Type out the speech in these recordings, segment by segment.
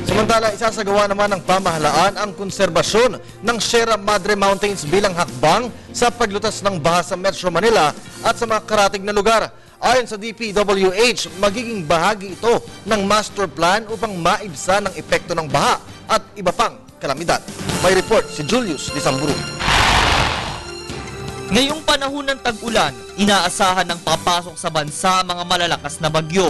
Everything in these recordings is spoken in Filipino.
Samantala, isasagawa naman ng pamahalaan ang konserbasyon ng Sierra Madre Mountains bilang hakbang sa paglutas ng baha sa Metro Manila at sa mga karatig na lugar. Ayon sa DPWH, magiging bahagi ito ng master plan upang maibsan ang epekto ng baha at iba pang kalamidad. May report si Julius Disamburu. Ngayong panahon ng tag-ulan, inaasahan ng papasok sa bansa ang mga malalakas na bagyo.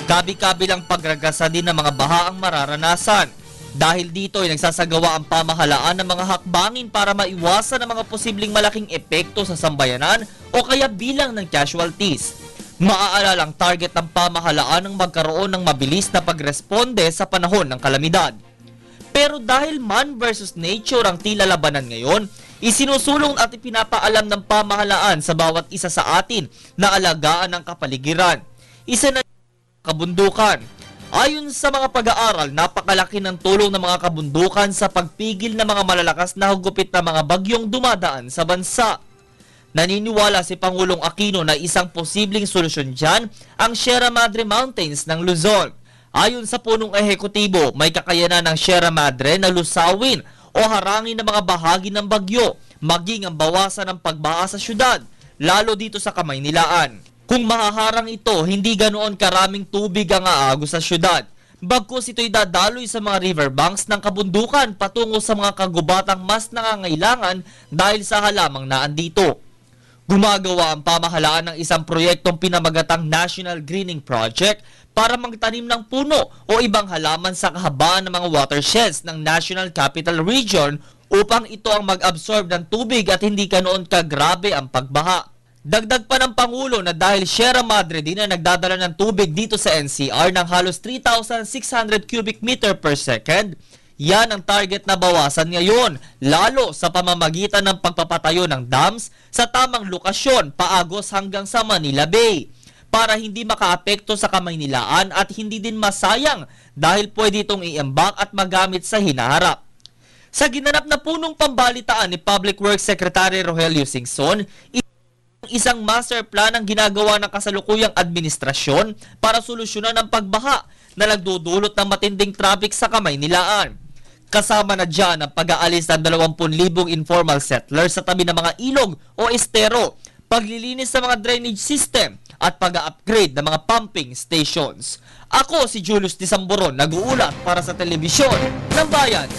Kabi-kabilang pagragasa din ng mga baha ang mararanasan. Dahil dito ay nagsasagawa ang pamahalaan ng mga hakbangin para maiwasan ang mga posibleng malaking epekto sa sambayanan o kaya bilang ng casualties. Maaalalang target ng pamahalaan ang magkaroon ng mabilis na pagresponde sa panahon ng kalamidad. Pero dahil man versus nature ang tila labanan ngayon, isinusulong at ipinapaalam ng pamahalaan sa bawat isa sa atin na alagaan ang kapaligiran. Isa na kabundukan. Ayon sa mga pag-aaral, napakalaki ng tulong ng mga kabundukan sa pagpigil ng mga malalakas na hugupit na mga bagyong dumadaan sa bansa. Naniniwala si Pangulong Aquino na isang posibleng solusyon dyan ang Sierra Madre Mountains ng Luzon. Ayon sa punong ehekutibo, may kakayanan ng Sierra Madre na lusawin o harangin ng mga bahagi ng bagyo, maging ang bawasan ng pagbaha sa syudad, lalo dito sa Kamaynilaan. Kung mahaharang ito, hindi ganoon karaming tubig ang aagos sa syudad. Bagkus ito'y dadaloy sa mga riverbanks ng kabundukan patungo sa mga kagubatang mas nangangailangan dahil sa halamang naandito. Gumagawa ang pamahalaan ng isang proyektong pinamagatang National Greening Project para magtanim ng puno o ibang halaman sa kahabaan ng mga watersheds ng National Capital Region upang ito ang mag-absorb ng tubig at hindi ganoon kagrabe ang pagbaha. Dagdag pa ng Pangulo na dahil Sierra Madre din na nagdadala ng tubig dito sa NCR ng halos 3,600 cubic meter per second, yan ang target na bawasan ngayon, lalo sa pamamagitan ng pagpapatayo ng dams sa tamang lokasyon paagos hanggang sa Manila Bay, para hindi makaapekto sa Kamaynilaan at hindi din masayang dahil pwede itong iambak at magamit sa hinaharap. Sa ginanap na punong pambalitaan ni Public Works Secretary Rogelio Singson, isang master plan ang ginagawa ng kasalukuyang administrasyon para solusyonan ang pagbaha na nagdudulot ng matinding traffic sa Kamaynilaan. Kasama na dyan ang pag-aalis ng 20,000 informal settlers sa tabi ng mga ilog o estero, paglilinis sa mga drainage system at pag-upgrade ng mga pumping stations. Ako si Julius Disamburu, nag-uulat para sa Telebisyon ng Bayan.